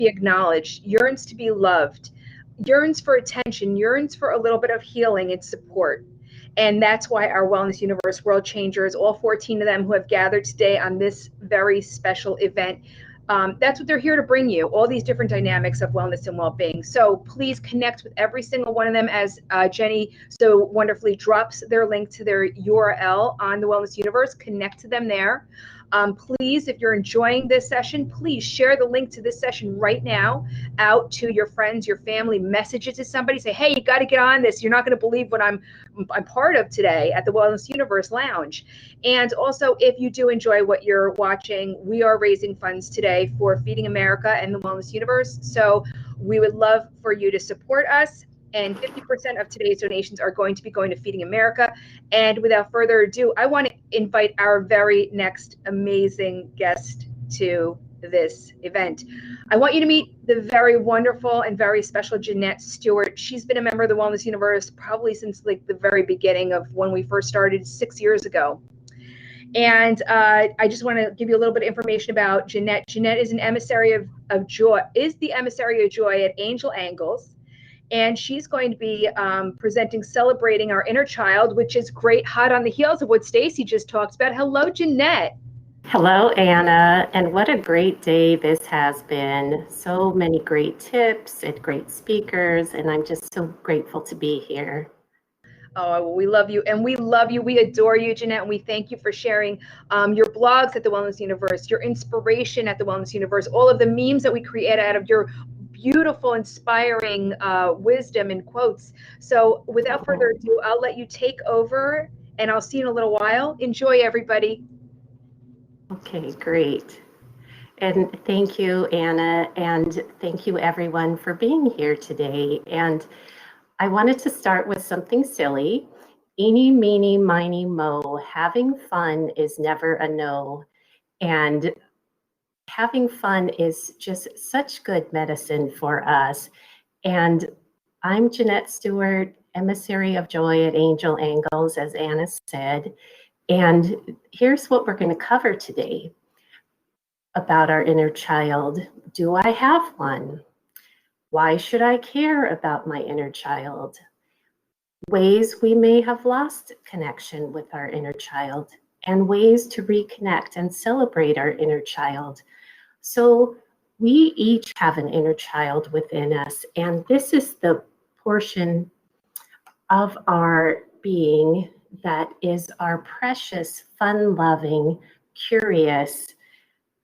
be acknowledged, yearns to be loved, yearns for attention, yearns for a little bit of healing and support. And that's why our Wellness Universe World Changers, all 14 of them who have gathered today on this very special event, that's what they're here to bring you, all these different dynamics of wellness and well-being. So please connect with every single one of them, as Jenny so wonderfully drops their link to their URL on the Wellness Universe. Connect to them there. Please, if you're enjoying this session, please share the link to this session right now out to your friends, your family, message it to somebody, say, hey, you got to get on this. You're not going to believe what I'm part of today at the Wellness Universe Lounge. And also, if you do enjoy what you're watching, we are raising funds today for Feeding America and the Wellness Universe. So we would love for you to support us. And 50% of today's donations are going to be going to Feeding America. And without further ado, I want to invite our very next amazing guest to this event. I want you to meet the very wonderful and very special Janette Stuart. She's been a member of the Wellness Universe probably since like the very beginning of when we first started 6 years ago. And I just want to give you a little bit of information about Janette. Janette is an emissary of joy, is the emissary of joy at Angel Angles. And she's going to be presenting Celebrating Our Inner Child, which is great, hot on the heels of what Stacy just talked about. Hello, Janette. Hello, Anna, and what a great day this has been. So many great tips and great speakers, and I'm just so grateful to be here. Oh, well, we love you, and we love you. We adore you, Janette, and we thank you for sharing your blogs at the Wellness Universe, your inspiration at the Wellness Universe, all of the memes that we create out of your beautiful, inspiring wisdom and quotes. So without further ado, I'll let you take over, and I'll see you in a little while. Enjoy, everybody. Okay, great. And thank you, Anna, and thank you, everyone, for being here today. And I wanted to start with something silly. Eeny, meeny, miny, mo, having fun is never a no. And having fun is just such good medicine for us. And I'm Janette Stuart, Emissary of Joy at Angel Angles, as Anna said. And here's what we're going to cover today about our inner child. Do I have one? Why should I care about my inner child? Ways we may have lost connection with our inner child, and ways to reconnect and celebrate our inner child. So we each have an inner child within us, and this is the portion of our being that is our precious, fun-loving, curious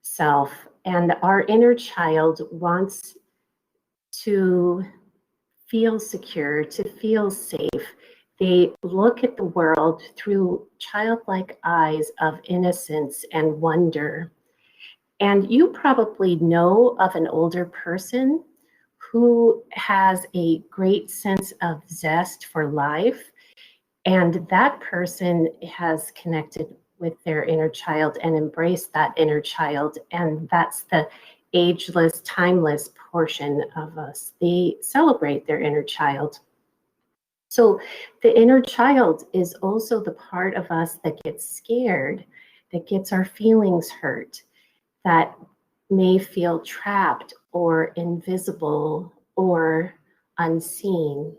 self. And our inner child wants to feel secure, to feel safe. They look at the world through childlike eyes of innocence and wonder. And you probably know of an older person who has a great sense of zest for life. And that person has connected with their inner child and embraced that inner child. And that's the ageless, timeless portion of us. They celebrate their inner child. So the inner child is also the part of us that gets scared, that gets our feelings hurt, that may feel trapped or invisible or unseen.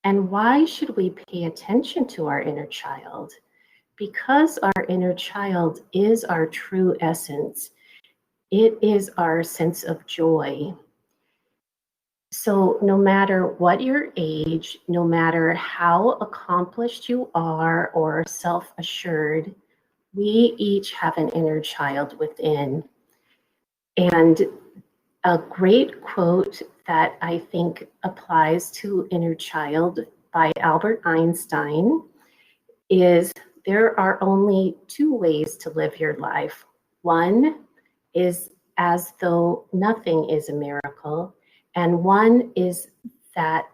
And why should we pay attention to our inner child? Because our inner child is our true essence. It is our sense of joy. So no matter what your age, no matter how accomplished you are or self-assured, we each have an inner child within. And a great quote that I think applies to inner child by Albert Einstein is, there are only two ways to live your life. One is as though nothing is a miracle, and one is that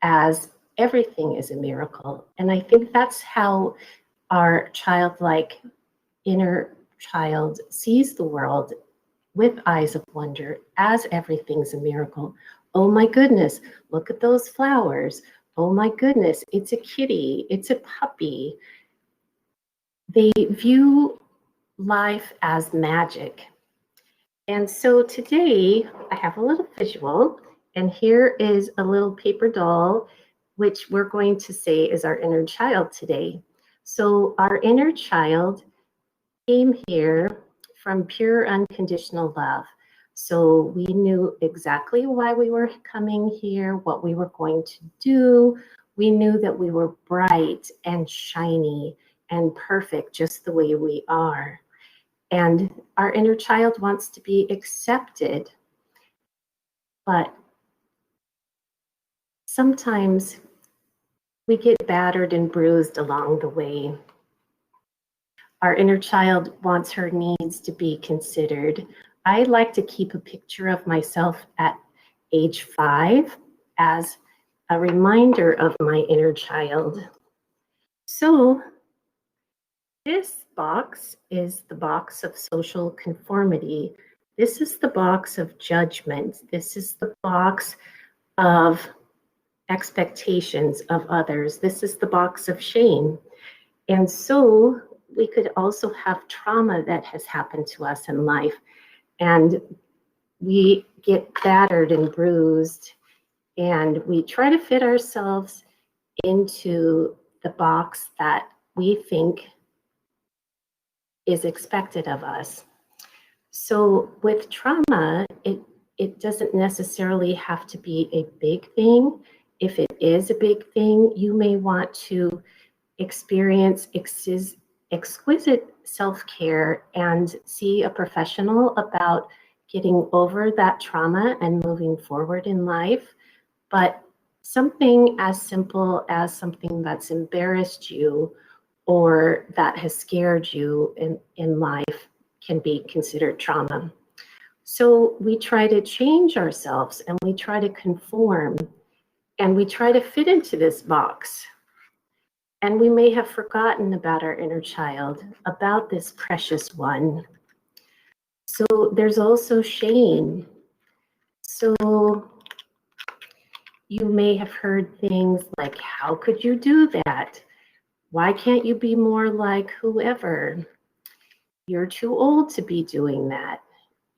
as everything is a miracle. And I think that's how our childlike inner child sees the world, with eyes of wonder, as everything's a miracle. Oh my goodness, look at those flowers. Oh my goodness, it's a kitty, it's a puppy. They view life as magic. And so today I have a little visual, and here is a little paper doll, which we're going to say is our inner child today. So our inner child came here from pure unconditional love. So we knew exactly why we were coming here, what we were going to do. We knew that we were bright and shiny and perfect just the way we are. And our inner child wants to be accepted. But sometimes we get battered and bruised along the way. Our inner child wants her needs to be considered. I like to keep a picture of myself at age 5 as a reminder of my inner child. So this box is the box of social conformity. This is the box of judgment. This is the box of expectations of others. This is the box of shame. And so we could also have trauma that has happened to us in life. And we get battered and bruised, and we try to fit ourselves into the box that we think is expected of us. So with trauma, it doesn't necessarily have to be a big thing. If it is a big thing, you may want to experience exquisite self-care and see a professional about getting over that trauma and moving forward in life. But something as simple as something that's embarrassed you or that has scared you in life can be considered trauma. So we try to change ourselves, and we try to conform, and we try to fit into this box. And we may have forgotten about our inner child, about this precious one. So there's also shame. So you may have heard things like, how could you do that? Why can't you be more like whoever? You're too old to be doing that.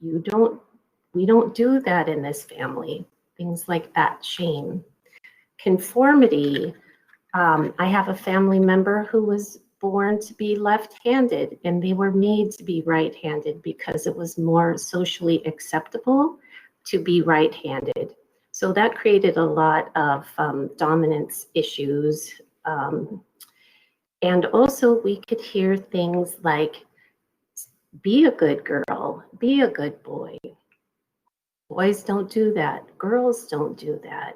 We don't do that in this family. Things like that, shame. Conformity. I have a family member who was born to be left-handed, and they were made to be right-handed because it was more socially acceptable to be right-handed. So that created a lot of dominance issues. And also we could hear things like, be a good girl, be a good boy. Boys don't do that. Girls don't do that.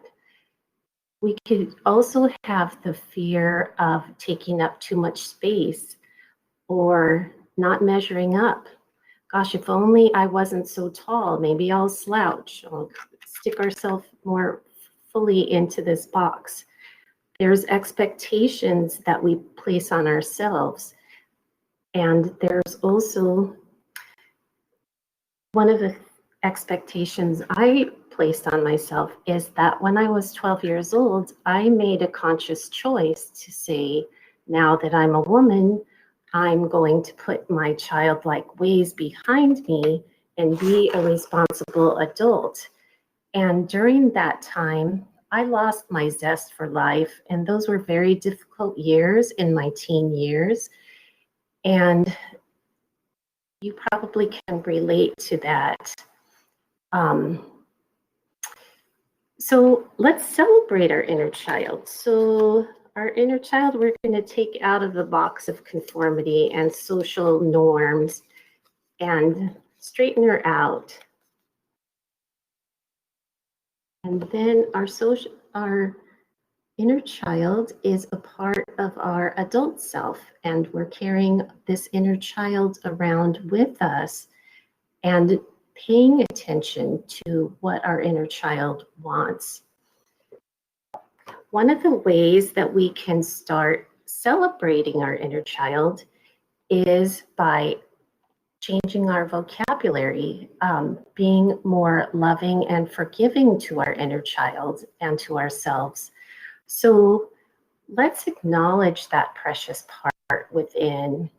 We could also have the fear of taking up too much space or not measuring up. Gosh, if only I wasn't so tall, maybe I'll slouch. I'll stick ourselves more fully into this box. There's expectations that we place on ourselves. And there's also one of the expectations I placed on myself is that when I was 12 years old, I made a conscious choice to say, now that I'm a woman, I'm going to put my childlike ways behind me and be a responsible adult. And during that time, I lost my zest for life, and those were very difficult years in my teen years. And you probably can relate to that. So let's celebrate our inner child. So our inner child, we're going to take out of the box of conformity and social norms and straighten her out. And then our inner child is a part of our adult self, and we're carrying this inner child around with us and paying attention to what our inner child wants. One of the ways that we can start celebrating our inner child is by changing our vocabulary, being more loving and forgiving to our inner child and to ourselves. So let's acknowledge that precious part within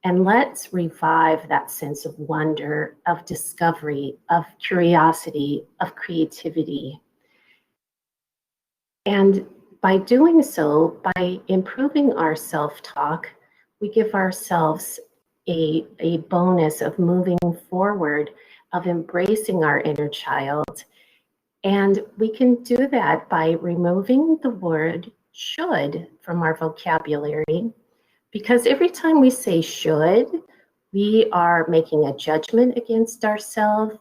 And let's revive that sense of wonder, of discovery, of curiosity, of creativity. And by doing so, by improving our self-talk, we give ourselves a bonus of moving forward, of embracing our inner child. And we can do that by removing the word should from our vocabulary, because every time we say should, we are making a judgment against ourselves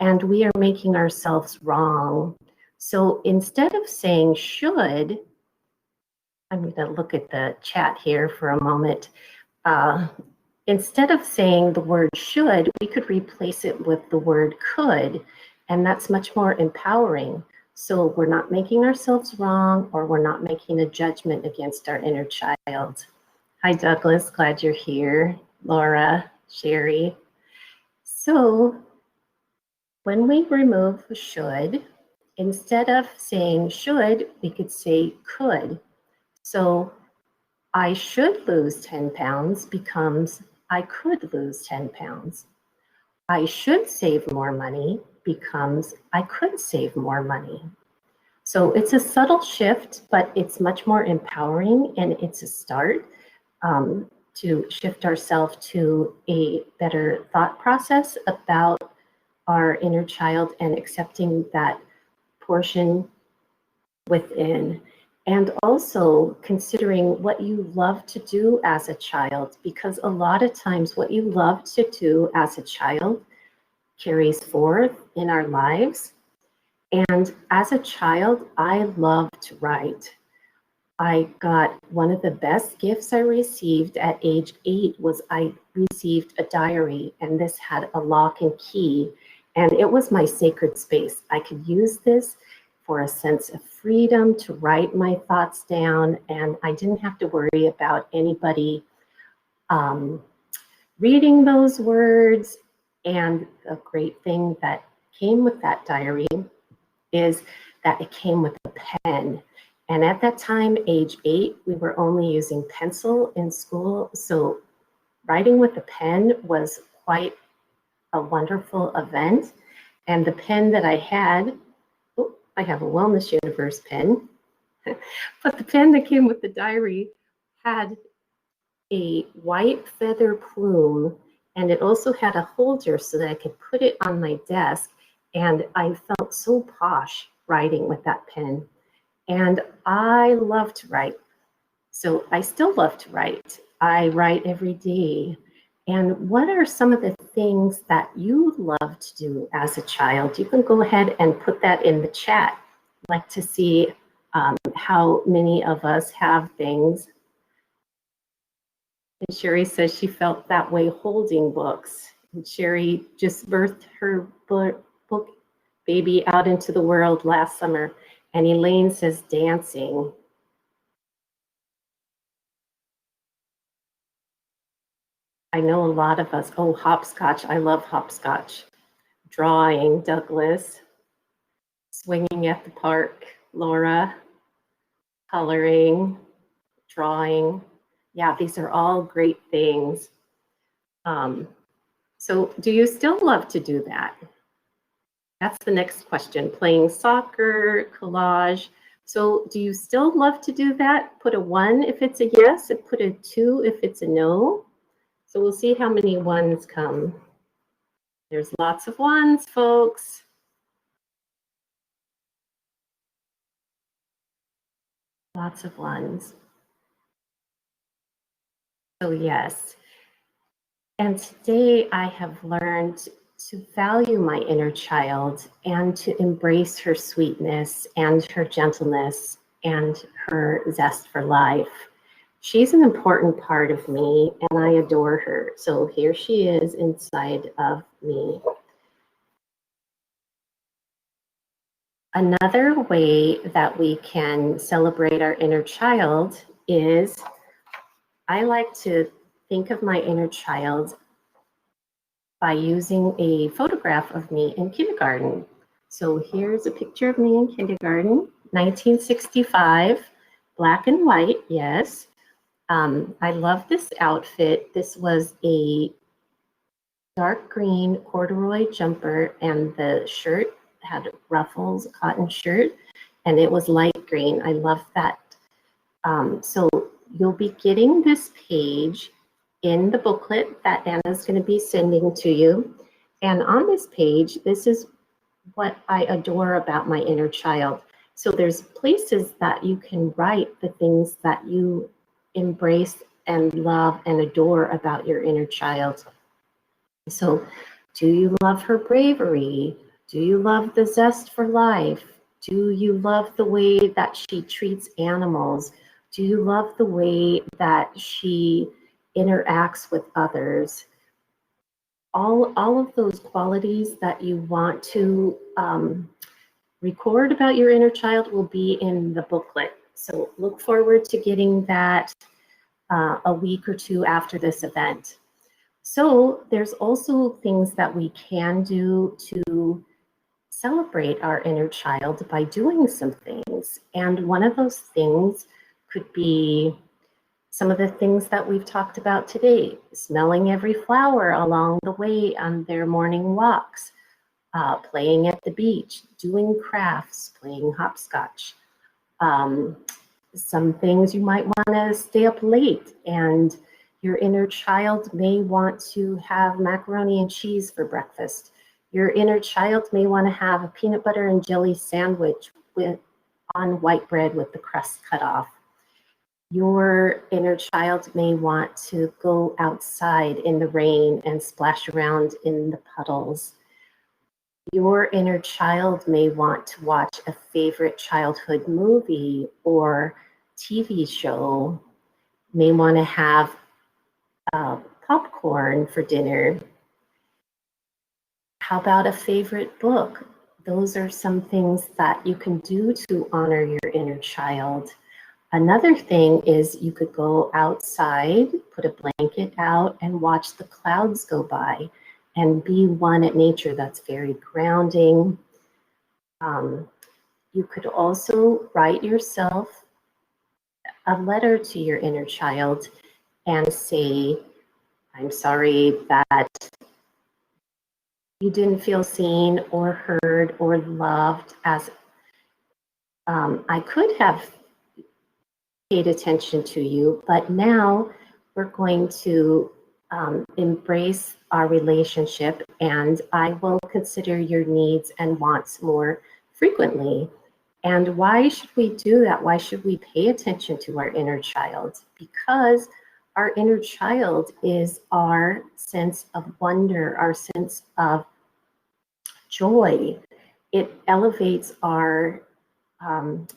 and we are making ourselves wrong. So instead of saying should, I'm going to look at the chat here for a moment. Instead of saying the word should, we could replace it with the word could, and that's much more empowering. So we're not making ourselves wrong, or we're not making a judgment against our inner child. Hi, Douglas. Glad you're here. Laura, Sherry. So when we remove should, instead of saying should, we could say could. So I should lose 10 pounds becomes I could lose 10 pounds. I should save more money becomes I could save more money. So it's a subtle shift, but it's much more empowering, and it's a start to shift ourselves to a better thought process about our inner child and accepting that portion within. And also considering what you love to do as a child, because a lot of times what you love to do as a child carries forth in our lives. And as a child, I love to write. I got one of the best gifts I received at age 8 was I received a diary, and this had a lock and key, and it was my sacred space. I could use this for a sense of freedom to write my thoughts down, and I didn't have to worry about anybody reading those words. And the great thing that came with that diary is that it came with a pen. And at that time, age 8, we were only using pencil in school. So writing with a pen was quite a wonderful event. And the pen that I had, I have a Wellness Universe pen, but the pen that came with the diary had a white feather plume, and it also had a holder so that I could put it on my desk. And I felt so posh writing with that pen. And I love to write. So I still love to write. I write every day. And what are some of the things that you love to do as a child? You can go ahead and put that in the chat. I'd like to see how many of us have things. And Sherry says she felt that way holding books. And Sherry just birthed her book baby out into the world last summer. And Elaine says dancing. I know a lot of us, oh, hopscotch. I love hopscotch. Drawing, Douglas. Swinging at the park, Laura. Coloring, drawing. Yeah, these are all great things. So do you still love to do that? That's the next question. Playing soccer, collage. So do you still love to do that? Put a 1 if it's a yes, and put a 2 if it's a no. So we'll see how many 1s come. There's lots of 1s, folks. Lots of 1s. So yes. And today I have learned to value my inner child and to embrace her sweetness and her gentleness and her zest for life. She's an important part of me, and I adore her. So here she is inside of me. Another way that we can celebrate our inner child is I like to think of my inner child by using a photograph of me in kindergarten. So here's a picture of me in kindergarten, 1965, black and white, yes. I love this outfit. This was a dark green corduroy jumper, and the shirt had ruffles, a cotton shirt, and it was light green. I love that. So you'll be getting this page in the booklet that Anna's going to be sending to you. And on this page, this is what I adore about my inner child. So there's places that you can write the things that you embrace and love and adore about your inner child. So do you love her bravery? Do you love the zest for life? Do you love the way that she treats animals? Do you love the way that she interacts with others? All of those qualities that you want to record about your inner child will be in the booklet. So look forward to getting that a week or two after this event. So there's also things that we can do to celebrate our inner child by doing some things. And one of those things could be some of the things that we've talked about today: smelling every flower along the way on their morning walks, playing at the beach, doing crafts, playing hopscotch. Some things you might want to stay up late, and your inner child may want to have macaroni and cheese for breakfast. Your inner child may want to have a peanut butter and jelly sandwich on white bread with the crust cut off. Your inner child may want to go outside in the rain and splash around in the puddles. Your inner child may want to watch a favorite childhood movie or TV show, may want to have popcorn for dinner. How about a favorite book? Those are some things that you can do to honor your inner child. Another thing is you could go outside, put a blanket out, and watch the clouds go by and be one at nature. That's very grounding. You could also write yourself a letter to your inner child and say, I'm sorry that you didn't feel seen or heard or loved as I could have paid attention to you, but now we're going to embrace our relationship, and I will consider your needs and wants more frequently. And why should we do that? Why should we pay attention to our inner child? Because our inner child is our sense of wonder, our sense of joy. It elevates our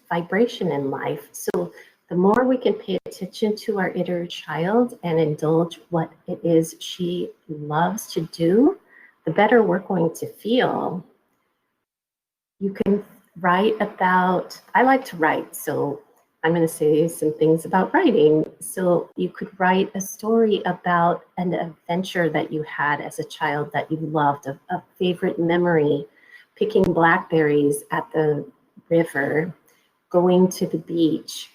vibration in life. So the more we can pay attention to our inner child and indulge what it is she loves to do, the better we're going to feel. You can write about, I like to write, so I'm going to say some things about writing. So you could write a story about an adventure that you had as a child that you loved, a favorite memory, picking blackberries at the river, going to the beach,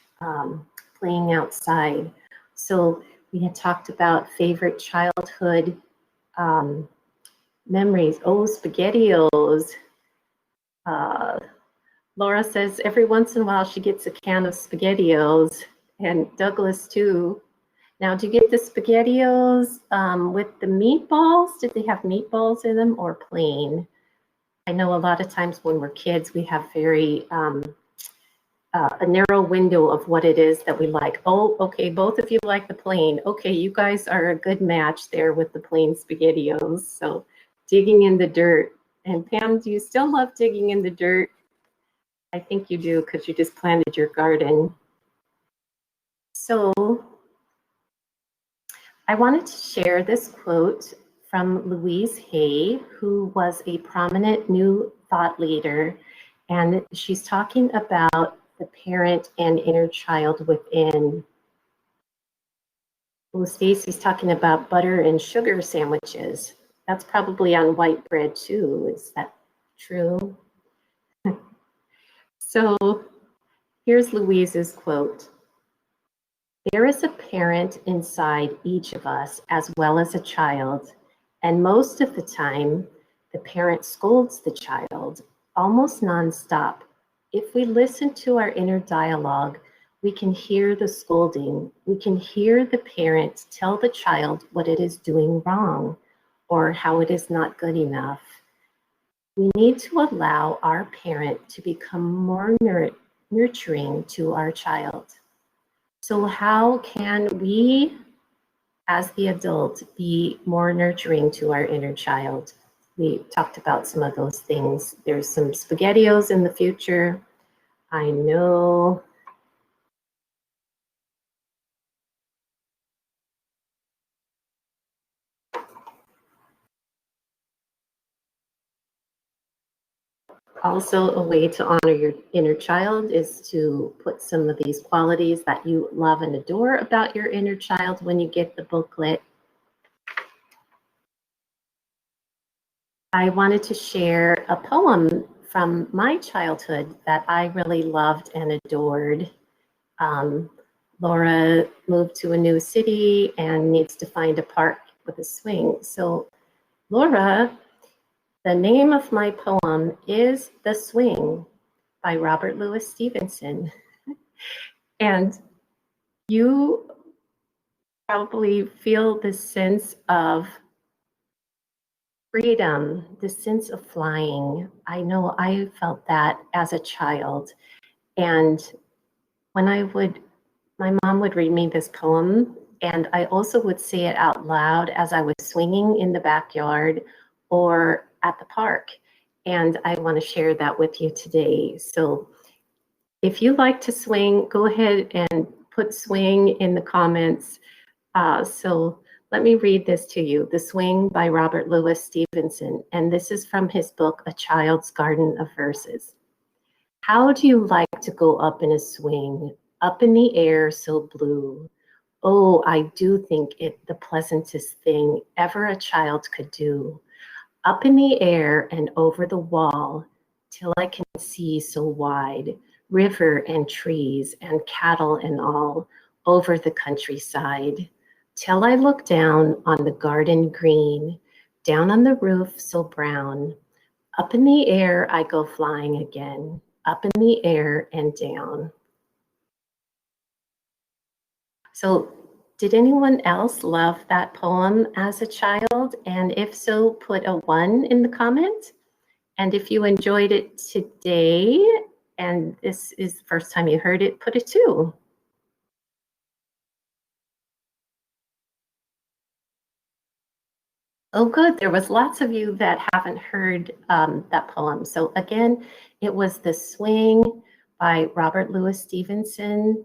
playing outside. So we had talked about favorite childhood memories. Oh, SpaghettiOs. Laura says every once in a while she gets a can of SpaghettiOs, and Douglas too. Now, do you get the SpaghettiOs with the meatballs? Did they have meatballs in them or plain? I know a lot of times when we're kids, we have very a narrow window of what it is that we like. Oh, okay, both of you like the plain. Okay, you guys are a good match there with the plain SpaghettiOs. So digging in the dirt. And Pam, do you still love digging in the dirt? I think you do because you just planted your garden. So I wanted to share this quote from Louise Hay, who was a prominent New Thought leader. And she's talking about the parent and inner child within. Well, Stacy's talking about butter and sugar sandwiches. That's probably on white bread too. Is that true? So here's Louise's quote. There is a parent inside each of us as well as a child, and most of the time, the parent scolds the child almost nonstop. If we listen to our inner dialogue, we can hear the scolding. We can hear the parent tell the child what it is doing wrong or how it is not good enough. We need to allow our parent to become more nurturing to our child. So how can we, as the adult, be more nurturing to our inner child? We talked about some of those things. There's some SpaghettiOs in the future. I know. Also, a way to honor your inner child is to put some of these qualities that you love and adore about your inner child when you get the booklet. I wanted to share a poem from my childhood that I really loved and adored. Laura moved to a new city and needs to find a park with a swing. So, Laura, the name of my poem is The Swing by Robert Louis Stevenson. And you probably feel this sense of freedom, this sense of flying. I know I felt that as a child. And when my mom would read me this poem, and I also would say it out loud as I was swinging in the backyard or at the park. And I want to share that with you today. So if you like to swing, go ahead and put swing in the comments. So let me read this to you. The Swing by Robert Louis Stevenson. And this is from his book, A Child's Garden of Verses. How do you like to go up in a swing, up in the air so blue? Oh, I do think it the pleasantest thing ever a child could do. Up in the air and over the wall, till I can see so wide, river and trees and cattle and all, over the countryside, till I look down on the garden green, down on the roof so brown. Up in the air I go flying again, up in the air and down. So did anyone else love that poem as a child? And if so, put a 1 in the comment. And if you enjoyed it today, and this is the first time you heard it, put a 2. Oh, good. There was lots of you that haven't heard that poem. So again, it was The Swing by Robert Louis Stevenson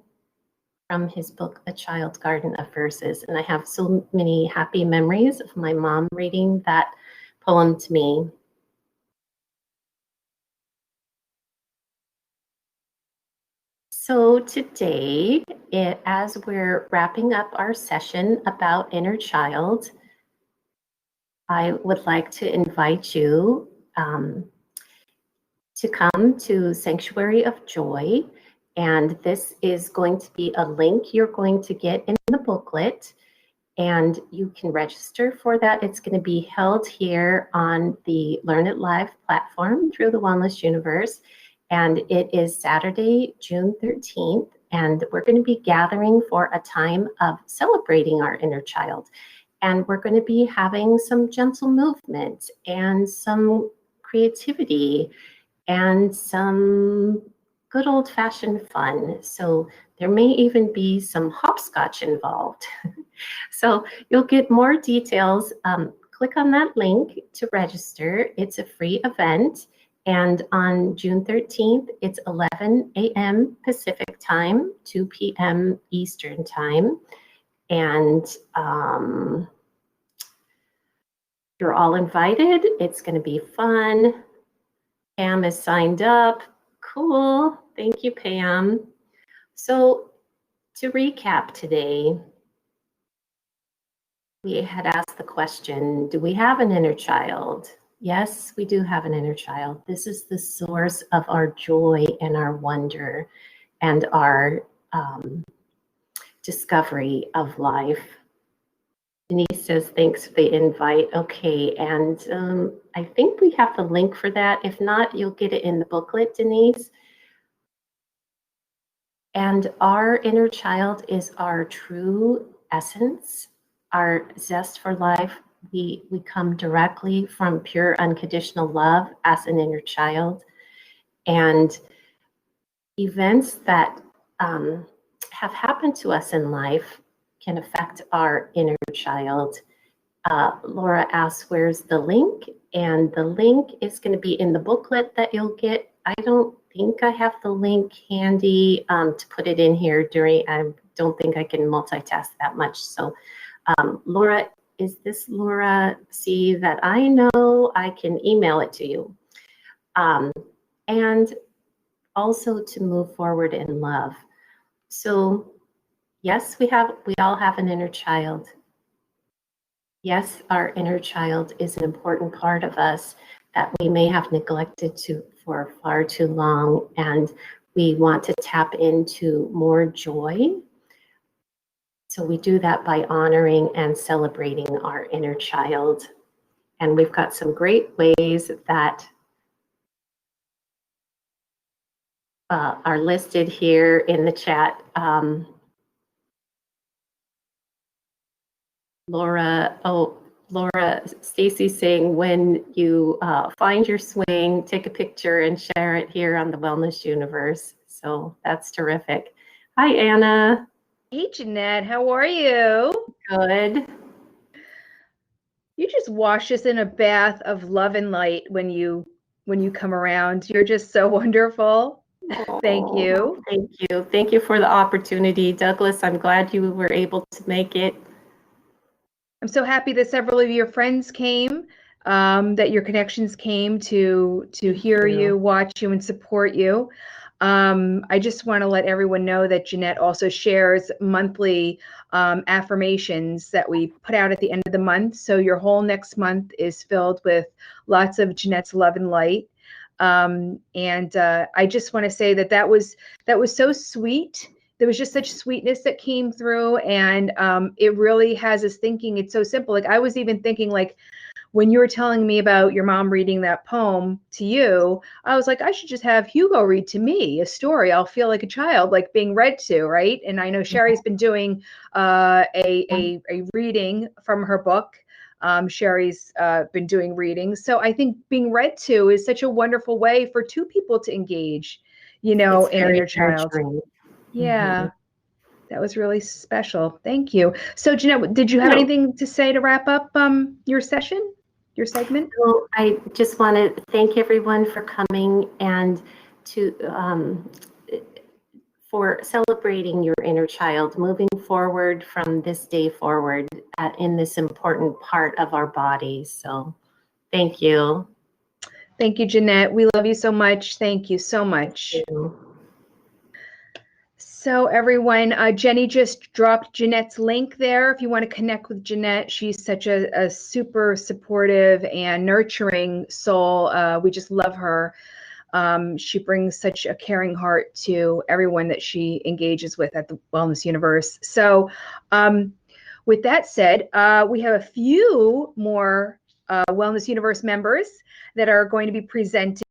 from his book, A Child's Garden of Verses. And I have so many happy memories of my mom reading that poem to me. So today, as we're wrapping up our session about inner child, I would like to invite you to come to Sanctuary of Joy. And this is going to be a link you're going to get in the booklet, and you can register for that. It's going to be held here on the Learn It Live platform through the Wellness Universe. And it is Saturday, June 13th. And we're going to be gathering for a time of celebrating our inner child. And we're going to be having some gentle movement and some creativity and some good old-fashioned fun. So there may even be some hopscotch involved. So you'll get more details. Click on that link to register. It's a free event. And on June 13th, it's 11 a.m. Pacific time, 2 p.m. Eastern time. And you're all invited. It's going to be fun. Pam is signed up. Cool. Thank you, Pam. So to recap today, we had asked the question, do we have an inner child? Yes, we do have an inner child. This is the source of our joy and our wonder and our discovery of life. Denise says, thanks for the invite. Okay, and I think we have the link for that. If not, you'll get it in the booklet, Denise. And our inner child is our true essence, our zest for life. We come directly from pure unconditional love as an inner child. And events that have happened to us in life can affect our inner child. Laura asks, where's the link? And the link is going to be in the booklet that you'll get. I don't think I have the link handy to put it in here I don't think I can multitask that much. So Laura, is this Laura C that I know? I can email it to you. And also to move forward in love. So yes, we all have an inner child. Yes, our inner child is an important part of us that we may have neglected for far too long, and we want to tap into more joy. So we do that by honoring and celebrating our inner child. And we've got some great ways that are listed here in the chat. Laura, Stacy's saying, when you find your swing, take a picture and share it here on the Wellness Universe. So that's terrific. Hi, Anna. Hey, Janette, how are you? Good. You just wash us in a bath of love and light when you come around. You're just so wonderful. Thank you. Thank you. Thank you for the opportunity. Douglas, I'm glad you were able to make it. I'm so happy that several of your friends came, that your connections came to hear you, watch you, and support you. I just want to let everyone know that Janette also shares monthly affirmations that we put out at the end of the month. So your whole next month is filled with lots of Janette's love and light. And I just want to say that was so sweet. There was just such sweetness that came through, and it really has us thinking. It's so simple. Like, I was even thinking, like, when you were telling me about your mom reading that poem to you, I was like, I should just have Hugo read to me a story. I'll feel like a child, like being read to, right? And I know Sherry's been doing a reading from her book. Sherry's been doing readings. So I think being read to is such a wonderful way for two people to engage, in an inner child. Yeah, that was really special. Thank you. So, Janette, did you have anything to say to wrap up your session, your segment? Well, I just want to thank everyone for coming and for celebrating your inner child, moving forward from this day forward in this important part of our bodies. So, thank you. Thank you, Janette. We love you so much. Thank you so much. Thank you. So everyone, Jenny just dropped Janette's link there. If you want to connect with Janette, she's such a super supportive and nurturing soul. We just love her. She brings such a caring heart to everyone that she engages with at the Wellness Universe. So with that said, we have a few more Wellness Universe members that are going to be presenting.